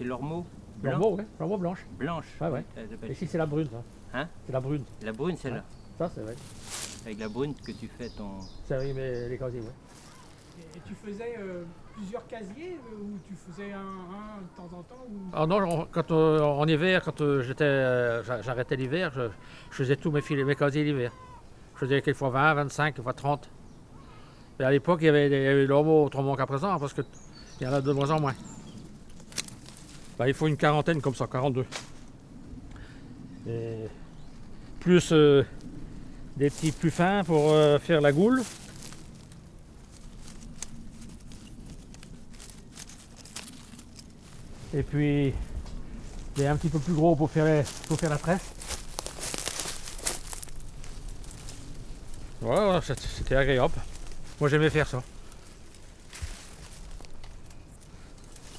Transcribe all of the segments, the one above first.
c'est l'ormeau blanc. L'ormeau, ouais, l'ormeau blanche. Blanche. Ouais, ouais. Ici, c'est la brune, ça. Hein? C'est la brune. La brune, celle-là. Ouais. Ça, c'est vrai. Avec la brune que tu fais ton... Ça oui, mais les casiers, ouais. Et tu faisais plusieurs casiers ou tu faisais un de temps en temps ou... Ah non, quand, en hiver, quand j'arrêtais l'hiver, je faisais tous mes casiers l'hiver. Je faisais quelquefois 20, 25, quelquefois 30. Et à l'époque, il y avait l'ormeau autrement qu'à présent, parce qu'il y en a de moins en moins. Bah, il faut une quarantaine comme ça, 42. Et plus des petits plus fins pour faire la goule. Et puis des un petit peu plus gros pour faire la tresse. Voilà, c'était agréable. Moi j'aimais faire ça.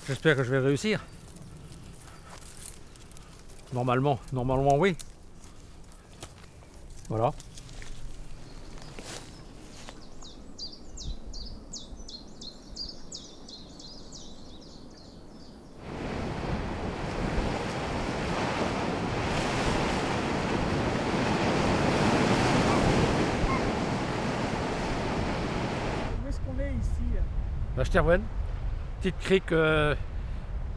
J'espère que je vais réussir. Normalement oui. Voilà. Où est-ce qu'on est ici? La Sterwen, petite crique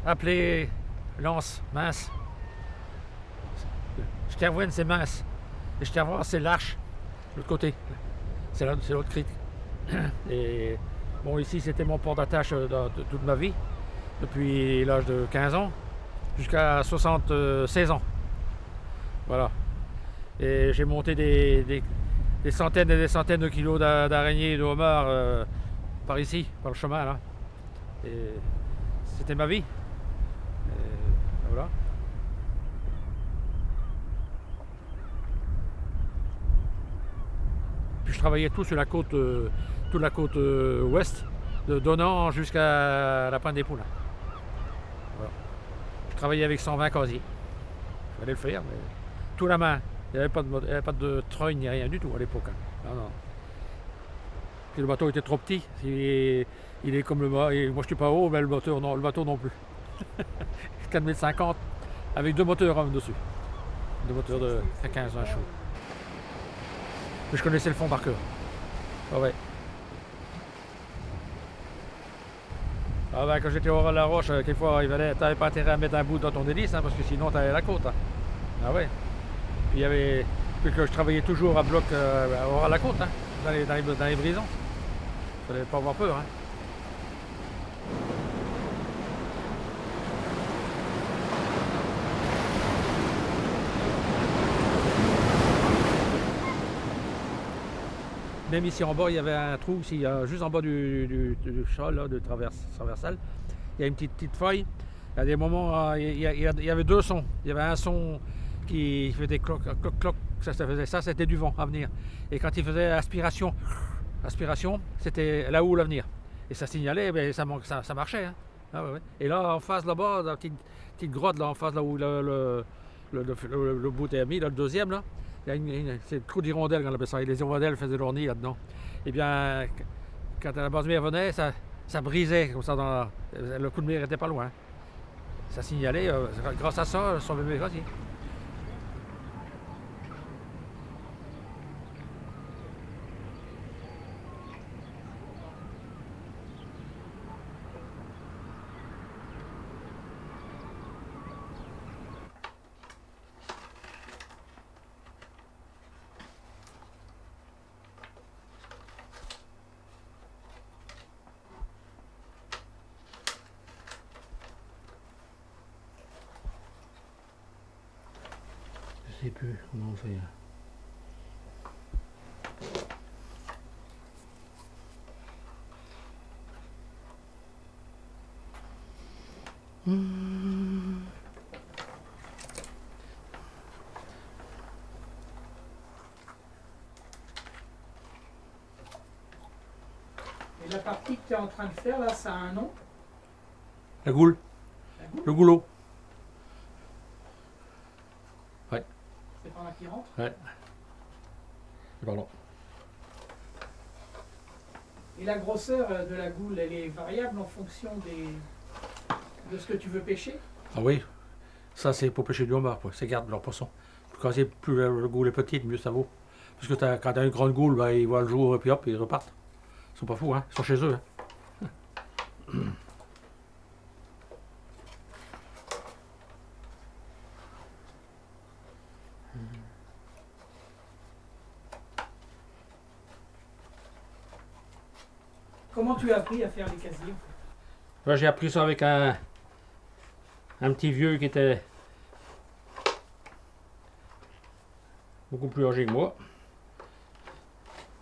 appelée Lance, mince. Sterwen c'est mince. Et Sterwen c'est l'Arche, de l'autre côté. C'est l'autre crique. Et bon, ici c'était mon port d'attache de toute ma vie, depuis l'âge de 15 ans jusqu'à 76 ans. Voilà. Et j'ai monté des centaines et des centaines de kilos d'araignées et de homards par ici, par le chemin là. Et c'était ma vie. Et voilà. Puis je travaillais tout sur la côte, toute la côte ouest, de Donnan jusqu'à la Pointe des Poules. Voilà. Je travaillais avec 120 casiers. Il fallait le faire, mais tout la main. Il n'y avait pas de treuil ni rien du tout à l'époque. Hein. Non, non. Puis le bateau était trop petit. Il est comme le moi je suis pas haut, mais le bateau non plus. 4050 m avec deux moteurs dessus. Deux moteurs de 15-20 chevaux. Mais je connaissais le fond par cœur. Ah ouais. Ah ben, quand j'étais au Ras-la Roche, quelquefois t'avais pas intérêt à mettre un bout dans ton hélice, hein, parce que sinon t'avais la côte. Hein. Ah ouais. Puis il y avait. Puis que je travaillais toujours à bloc au Ras-la-Côte, hein, dans les brisons. Il fallait pas avoir peur. Hein. Même ici en bas, il y avait un trou, ici, juste en bas du châle, là, de traversale. Il y a une petite faille. Il y a des moments, il y avait deux sons. Il y avait un son qui faisait cloc, cloc, cloc. Ça, c'était du vent à venir. Et quand il faisait aspiration, c'était la houle à venir. Et ça signalait, mais ça marchait. Hein. Ah, ouais. Et là, en face, là-bas, dans la petite grotte, là, en face, là où le bout est mis, là, le deuxième, là, c'est le trou d'hirondelle qu'on appelle ça. Et les hirondelles faisaient leur nid là-dedans. Et bien, quand la base mer venait, ça brisait comme ça. Le coup de mer n'était pas loin. Ça signalait, grâce à ça, son bébé gratier. Je sais plus comment on fait. Et la partie que tu es en train de faire là, ça a un nom? La goule. La goule? Le goulot. Ouais. C'est par là qu'il rentre? Ouais. Pardon. Et la grosseur de la goule, elle est variable en fonction de ce que tu veux pêcher? Ah oui, ça c'est pour pêcher du homard, quoi. Ça garde leur poisson. Quand plus le goule est petit, mieux ça vaut. Parce que quand tu as une grande goule, ben, ils voient le jour et puis hop, ils repartent. Ils sont pas fous, hein. Ils sont chez eux. Hein. Comment tu as appris à faire les casiers en fait? Là, j'ai appris ça avec un petit vieux qui était beaucoup plus âgé que moi.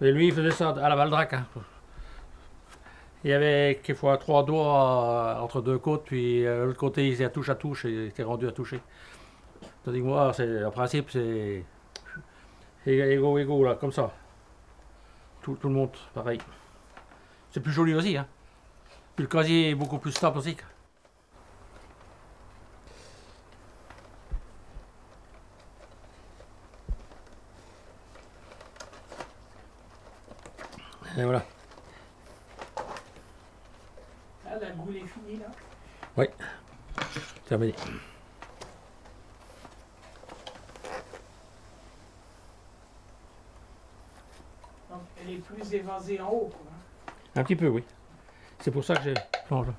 Et lui, il faisait ça à la Valdrac. Hein. Il y avait quelquefois 3 doigts entre 2 côtes, puis l'autre côté, il était à touche, et il était rendu à toucher. Tandis que moi, le principe, c'est égaux, là, comme ça. Tout le monde, pareil. C'est plus joli aussi, hein. Puis le casier est beaucoup plus stable aussi. Et voilà. Là, la goule est finie là. Oui, terminé. Donc elle est plus évasée en haut, quoi. Un petit peu, oui. C'est pour ça que j'ai plongé.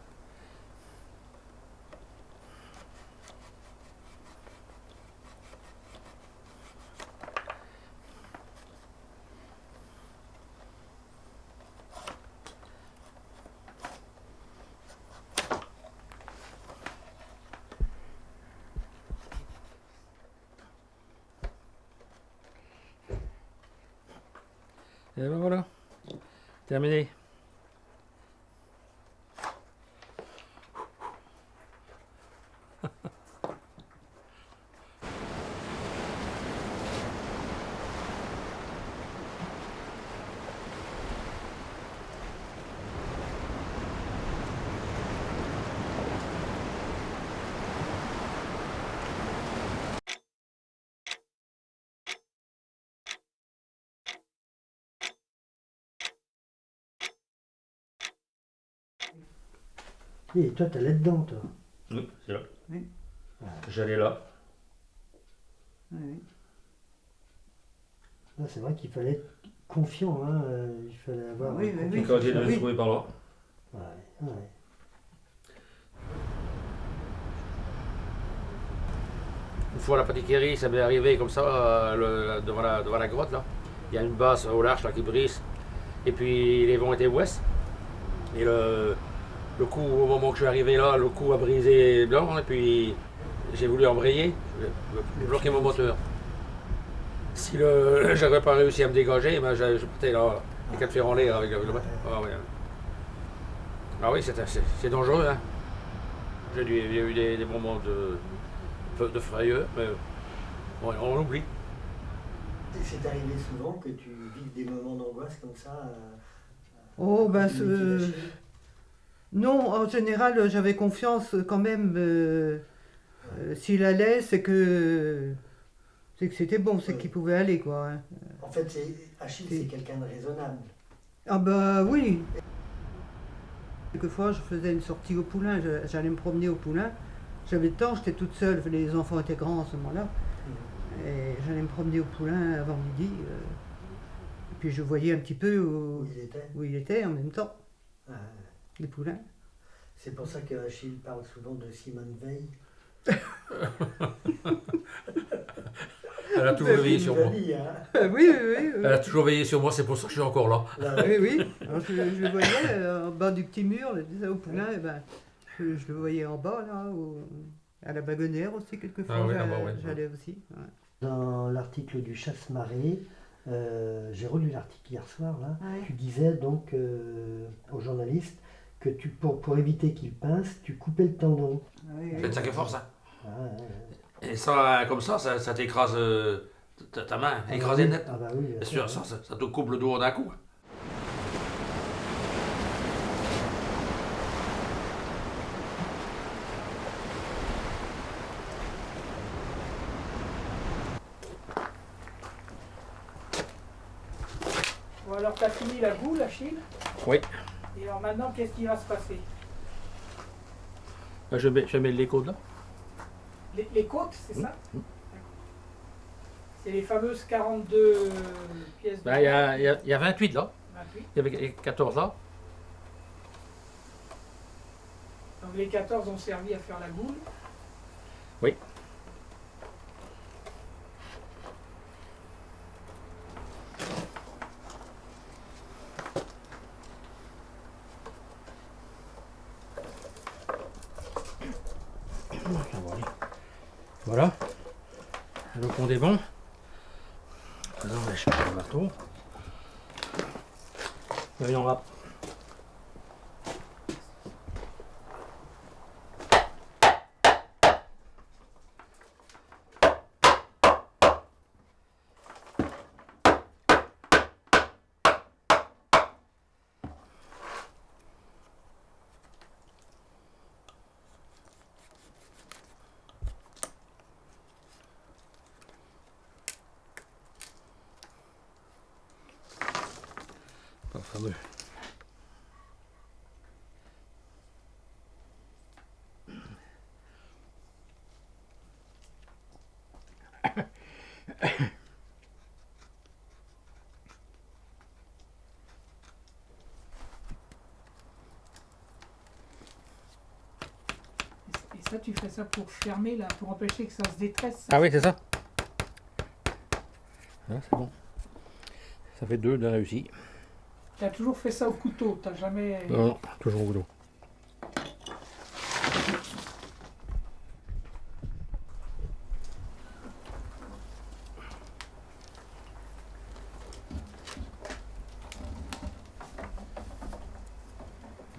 Et ben voilà, terminé. Et toi, t'es là-dedans, toi. Oui, c'est là. Oui. J'allais là. Oui. Là, c'est vrai qu'il fallait être confiant, hein. Il fallait avoir. Oui, oui, Le oui. casier devait Oui. se trouver par là. Ouais, ouais. Une fois à la pâtisserie, ça m'est arrivé comme ça, devant la grotte là. Il y a une basse au large là qui brise. Et puis les vents étaient ouest. Et le coup, au moment que je suis arrivé là, le coup a brisé blanc. Et puis j'ai voulu embrayer, bloquer mon moteur. Si j'avais pas réussi à me dégager, ben je partais là, les 4 fers en l'air avec le bateau. Ah, ouais. Ah oui, c'est dangereux. Hein. Il y a eu des moments de frayeur, mais bon, on oublie. C'est arrivé souvent que tu vives des moments d'angoisse comme ça. Oh, ben, lâché. non, en général, j'avais confiance quand même. S'il allait, c'est que c'était bon, c'est qu'il pouvait aller, quoi. Hein. En fait, Achille, c'est quelqu'un de raisonnable. Ah bah oui. Quelquefois, je faisais une sortie au poulain, j'allais me promener au poulain. J'avais le temps, j'étais toute seule, les enfants étaient grands à ce moment-là. Et j'allais me promener au poulain avant midi. Et puis je voyais un petit peu où il était en même temps, les poulains. C'est pour ça que Achille parle souvent de Simone Veil. Elle a toujours veillé sur moi. Vie, hein. Oui, oui, oui. Elle a toujours veillé sur moi, c'est pour ça que je suis encore là. Oui, oui. Alors, je le voyais en bas du petit mur, là, au poulain, et ben, je le voyais en bas, là, à la wagonnière aussi, quelquefois. Ah oui, là-bas, ouais. J'allais aussi. Ouais. Dans l'article du Chasse-Marée, j'ai relu l'article hier soir, là, Ouais. tu disais donc aux journalistes que pour éviter qu'ils pincent, tu coupais le tendon. Oui, C'est oui. une sacrée force, hein. Ah, ouais. Et ça, comme ça t'écrase ta main, écrasée net. Ah bah oui, bien Bien sûr, sûr, ça te coupe le dos d'un coup. Bon, alors tu as fini la goule, Achille. Oui. Et alors maintenant, qu'est-ce qui va se passer? Je mets les côtes là. Les côtes, c'est ça? C'est les fameuses 42 pièces de Ben, il y a 28 là. 28. Il y avait 14 là. Donc les 14 ont servi à faire la goule. Oui. Voilà. Le pont est bon. Maintenant, on va chercher le marteau. Il y en aura. Pas fameux. Et ça, tu fais ça pour fermer, là, pour empêcher que ça se détresse. Ah oui, c'est ça. Ah, c'est bon. Ça fait 2 de réussi. Tu as toujours fait ça au couteau, t'as jamais... Non, non, toujours au boulot.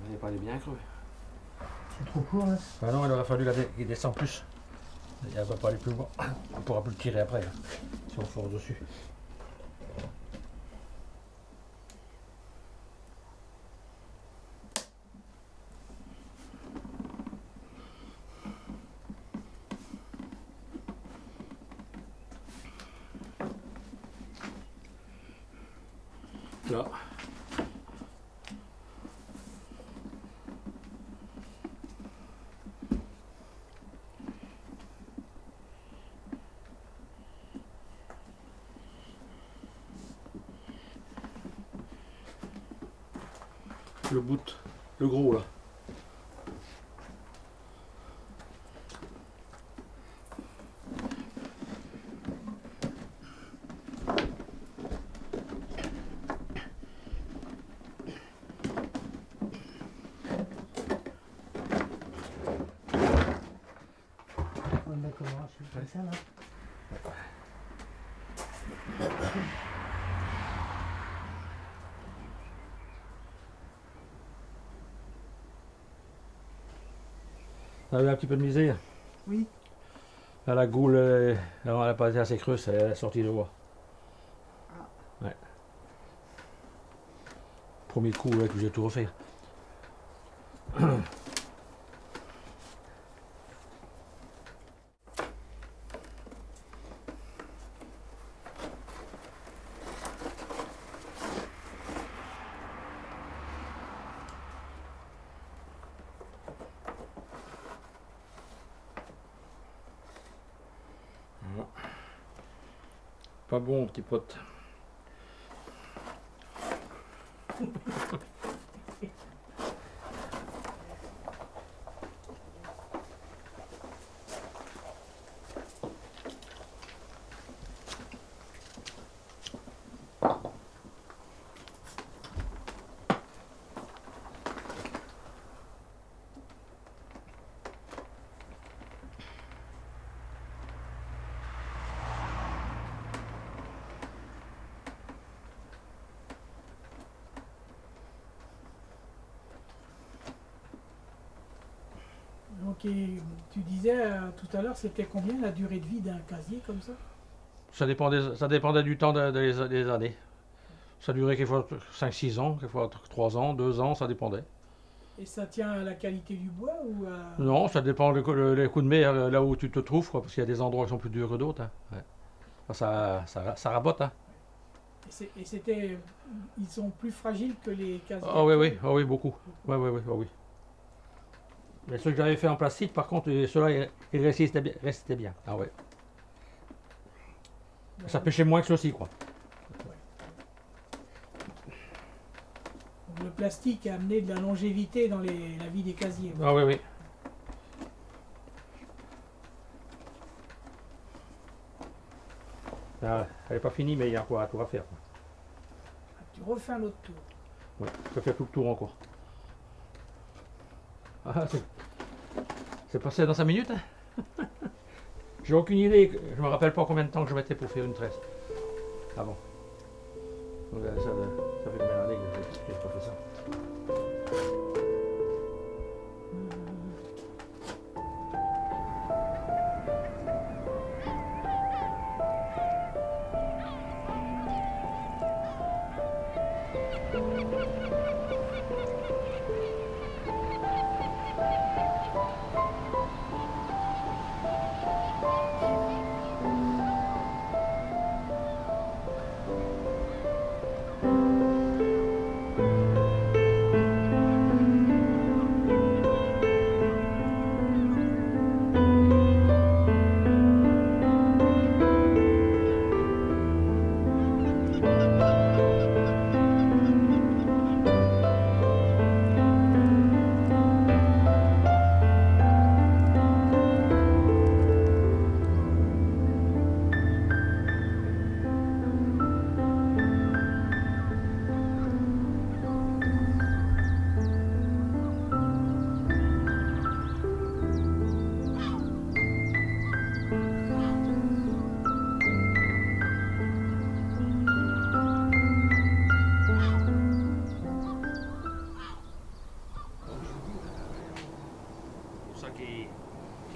Il n'est pas allé bien creux. C'est trop court là. Ah non, il aurait fallu qu'il descende plus. Il ne va pas aller plus loin. On ne pourra plus le tirer après, là, si on force dessus. Là. Le bout, le gros là. On va le mettre comme ça là. Ça a eu un petit peu de misère. Oui. Là, la goule, elle n'a pas été assez creuse, elle est sortie de voie. Ah. Ouais. Premier coup là, que j'ai tout refait. Voilà. Pas bon, petit pote. Donc, et tu disais tout à l'heure, c'était combien la durée de vie d'un casier comme ça? Ça dépendait du temps des années. Ça durait quelquefois 5-6 ans, quelquefois 3 ans, 2 ans, ça dépendait. Et ça tient à la qualité du bois ou à... Non, ça dépend les coups de mer là où tu te trouves, quoi, parce qu'il y a des endroits qui sont plus durs que d'autres. Hein. Ouais. Ça rabote. Hein. Et c'était... Ils sont plus fragiles que les casiers. Ah oui, oui, ah oui, beaucoup. Oui, oui, oui, ah oui. Mais ceux que j'avais fait en plastique, par contre, ceux-là, ils résistaient bien. Ah ouais. Ça pêchait moins que ceux-ci, quoi. Donc, le plastique a amené de la longévité dans la vie des casiers. Ah oui, oui. Ah, elle n'est pas finie, mais il y a encore un tour à faire. Quoi. Tu refais un autre tour. Ouais, je fais tout le tour encore. Ah, c'est passé dans 5 minutes. Hein. J'ai aucune idée, je me rappelle pas combien de temps que je mettais pour faire une tresse. Ah bon. Donc, ça fait combien d'années que j'ai pas fait ça.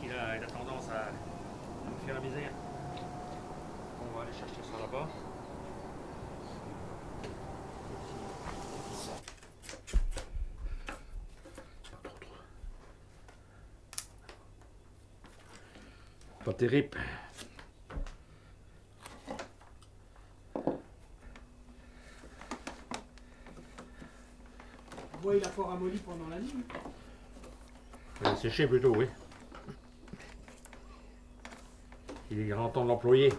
Il a tendance à me faire la misère. On va aller chercher ça là-bas. Pas terrible. Le bois il a fort ramolli pendant la nuit. Il est séché plutôt, oui. Il est grand temps de l'employer.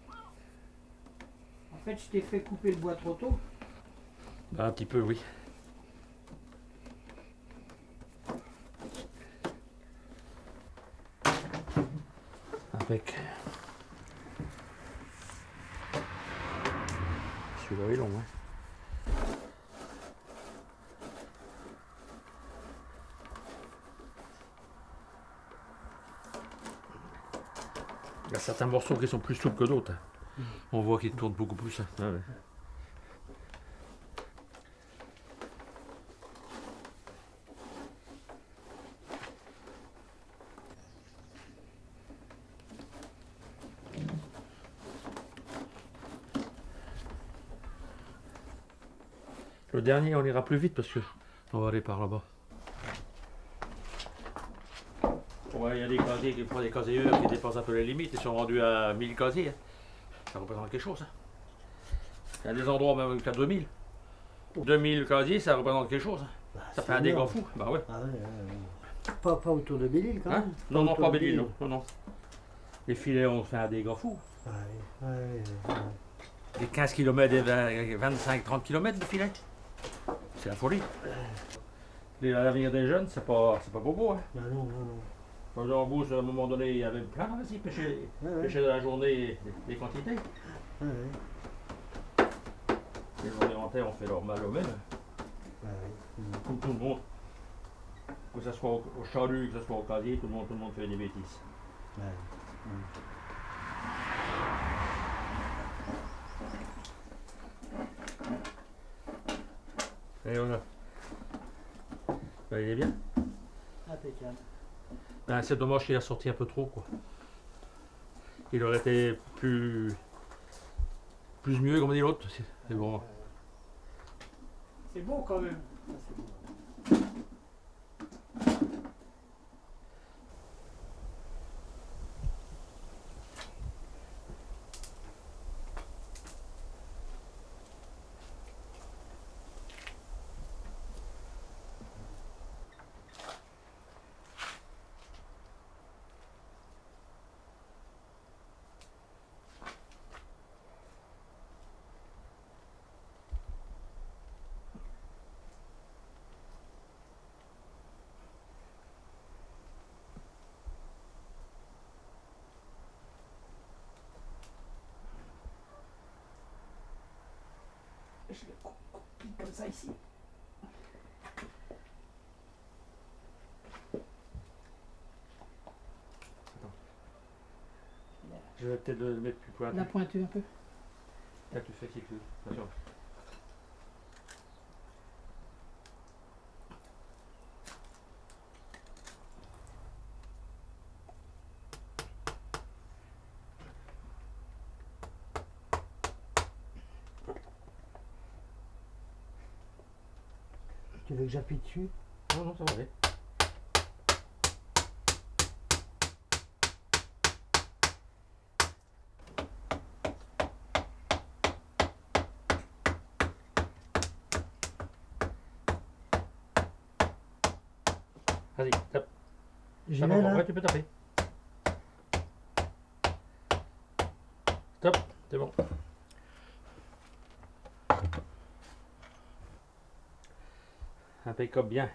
En fait, je t'ai fait couper le bois trop tôt. Un petit peu, oui. Avec. Celui-là est long, hein. Il y a certains morceaux qui sont plus souples que d'autres. On voit qu'ils tournent beaucoup plus. Hein. Ah ouais. Le dernier, on ira plus vite parce que on va aller par là-bas. Ouais, il y a des casiers qui font des casiers qui dépassent un peu les limites. Ils sont rendus à 1000 casiers. Ça représente quelque chose. Hein. Il y a des endroits même jusqu'à 2000. 2000 casiers, ça représente quelque chose. Hein. Bah, Ça c'est fait un dégât énorme. fou. Bah ouais. Ah ouais. Pas autour de Belle-Île quand Hein? même. Non, non, autour pas de Belle-Île, non. Non, non. Les filets ont fait un dégât fou. Ouais. Des 15 km et 25-30 km de filets. C'est la folie. L'avenir des jeunes, c'est pas beau. Hein. Ah non. Quand j'en bouge, à un moment donné, il y avait plein, vas-y, pêcher de la journée des quantités. Ouais. Les journées entières, on fait leur mal eux-mêmes. Tout le monde, que ce soit au chalut, que ce soit au casier, tout le monde fait des bêtises. Et voilà. Ben, il est bien. Impeccable. Ben, c'est dommage qu'il a sorti un peu trop, quoi. Il aurait été plus mieux, comme dit l'autre. C'est bon. C'est beau quand même. je le coupe comme ça ici. Je vais peut-être le mettre plus pointu. La pointue un peu. Là, tu fais quelque chose. Attention. Tu veux que j'appuie dessus? Non, non, ça va aller. Vas-y, tape. J'y Ça vais va, là? ouais, tu peux taper. Stop, c'est bon. Impeccable bien.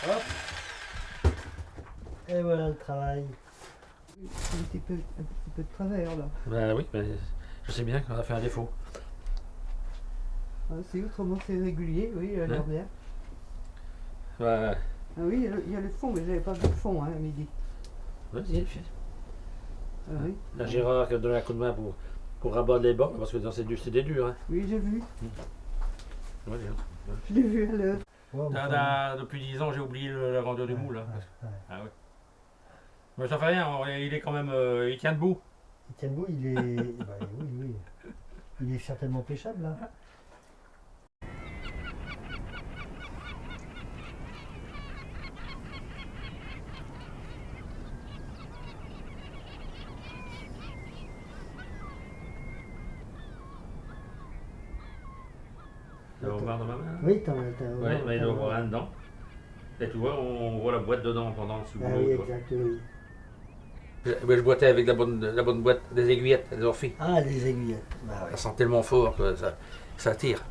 Hop. Et voilà le travail. Un petit peu de travers là. Ben oui, mais je sais bien qu'on a fait un défaut. Ah, si, autrement c'est régulier, oui, elle a l'air Hein? bien. Ben, Ah oui, il y a le fond, mais j'avais pas vu le fond hein, à midi. vas-y, Ah oui, la Gérard qui a donné un coup de main pour rabattre les bords, parce que dans c'est des durs. Hein. oui j'ai vu. Ouais, Je l'ai vu à l'heure. Ouais, enfin, depuis 10 ans, j'ai oublié la grandeur du moule. Hein. ouais. Ah ouais. Mais ça fait rien, il est quand même. Il tient debout. Il tient debout, il est. Bah, oui, oui. Il est certainement pêchable là. Tu vas voir dans ma main. Oui, t'as. Ouais, mais il doit y avoir un dedans. Et tu vois, on voit la boîte dedans pendant sous Ah l'eau. oui, quoi. exact, oui. Je boitais avec la bonne boîte, des aiguillettes, des orphées. Ah, les aiguillettes. Bah ouais. Ça sent tellement fort que ça tire.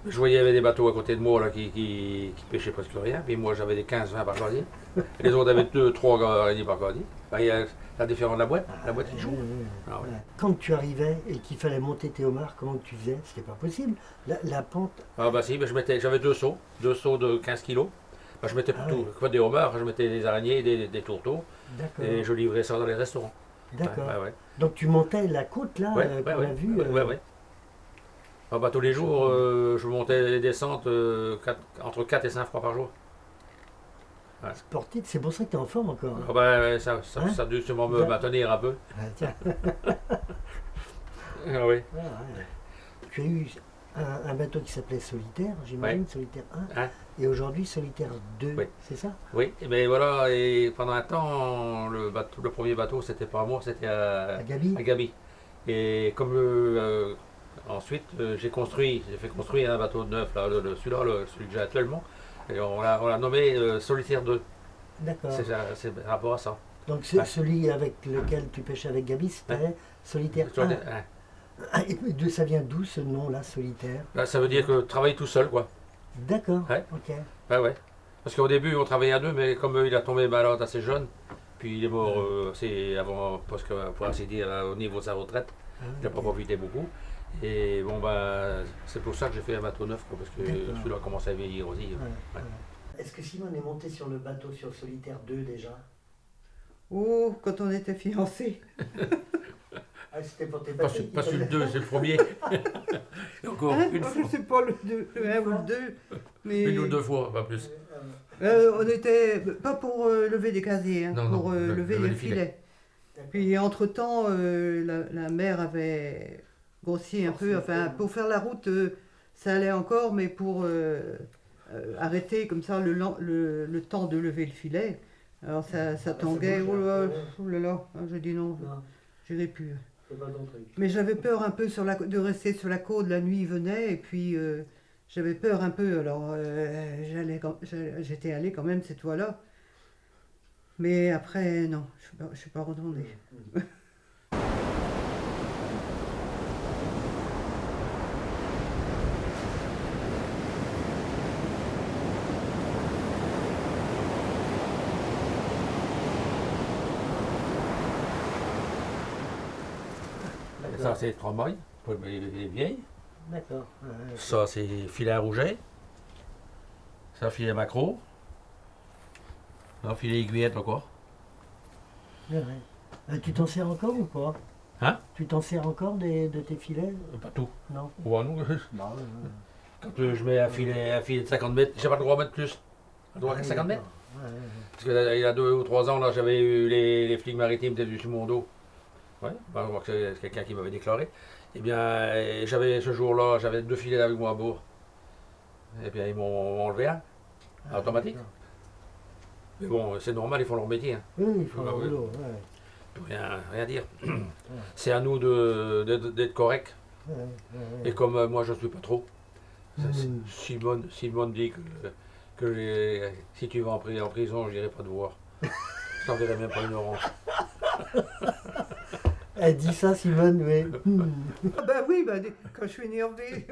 Je voyais il y avait des bateaux à côté de moi là, qui pêchaient presque rien. Puis moi j'avais des 15-20 par casier. Et les autres avaient 2-3 araignées par casier. Ben, il y a la différence de la boîte. La boîte est chaude. Ah ouais. Ouais. Quand tu arrivais et qu'il fallait monter tes homards, comment tu faisais? C'était pas possible. La pente. Ah bah si, ben, j'avais 2 seaux de 15 kilos. Ben, je mettais Ah tout, ouais. quoi, des homards, je mettais des araignées, des tourteaux. D'accord. Et je livrais ça dans les restaurants. D'accord. Ouais, ouais. Donc tu montais la côte là, Ouais, qu'on a vue. ouais. Ah bah, tous les jours, je montais les descentes entre 4 et 5 fois par jour. Sportif, c'est pour ça que tu es en forme encore. Ah bah, ouais, ça Hein? a dû sûrement Va- me maintenir un peu. Ah, tiens. Ah oui. Ah, ouais. Tu as eu un bateau qui s'appelait Solitaire, j'imagine, Solitaire 1, Hein? et aujourd'hui Solitaire 2, Oui. c'est ça? Oui, et ben voilà, et pendant un temps, le premier bateau, c'était pas à moi, c'était À Gabi? à Gabi. Et comme ensuite, j'ai fait construire un bateau neuf, là, celui-là, celui que j'ai actuellement, et on l'a nommé Solitaire 2. D'accord. C'est par rapport à ça. Donc Ouais. celui avec lequel tu pêchais avec Gabi, c'était Solitaire 1. Hein. Ah, et ça vient d'où ce nom-là, Solitaire? Là, ça veut dire que travailler tout seul, quoi. D'accord, Ouais. ok. Ouais. Parce qu'au début, on travaillait à deux, mais comme il a tombé malade assez jeune, puis il est mort assez avant, parce que, pour ainsi dire, au niveau de sa retraite, Ah, il n'a pas ok. profité beaucoup. Et bon, ben, c'est pour ça que j'ai fait un bateau neuf, quoi, parce que D'accord. celui-là commence à vieillir aussi. Ouais, Ouais. ouais. Est-ce que Simone est montée sur le bateau sur Solitaire 2 déjà? Oh, quand on était fiancés. Ah, c'était pour tes Pas, bateaux pas sur le 2, c'est le premier. Et encore Hein, une je fois. sais pas le 1 ou le 2, mais Une ou deux fois, pas plus. on était pas pour lever des casiers, hein, Non, pour lever les filets. Puis entre-temps, la mer avait grossi un peu, enfin pour faire la route, ça allait encore, mais pour arrêter comme ça le temps de lever le filet, alors ça tanguait, bouge, là. oh là là, ah, je dis non, Non, j'irai plus. c'est pas ton truc. Mais j'avais peur un peu de rester sur la côte, la nuit venait, et puis j'avais peur un peu, alors j'étais allé quand même cette fois-là. Mais après, non, je ne suis pas retournée. Et ça, c'est tromboy, les vieilles. D'accord. Ça, c'est filet à rouget. Ça, filet macro. Ça, filet aiguillette, quoi. Ouais. Tu t'en sers encore ou pas? Hein? Tu t'en sers encore de tes filets? Pas tout. Non. Ouais, non. Bah, Quand je mets un filet de 50 mètres, j'ai pas le droit de mettre plus. Le droit que 50 mètres. Parce que là, il y a 2 ou 3 ans, là, j'avais eu les flics maritimes qui étaient venus sur mon dos. Ouais, on voit que c'est quelqu'un qui m'avait déclaré. Eh bien, j'avais ce jour-là, j'avais 2 filets avec moi à bord. Et bien, ils m'ont enlevé un, automatique. Mais bon, c'est normal, ils font leur métier. Hein. Oui, il faut Ah, un oui. boulot. Je peux rien dire. C'est à nous d'être corrects. Et comme moi, je ne suis pas trop. Simone dit que si tu vas en prison, je n'irai pas te voir. Je t'enverrai même pas une orange. Elle dit ça, Simone, oui. Bah oui, quand je suis énervée.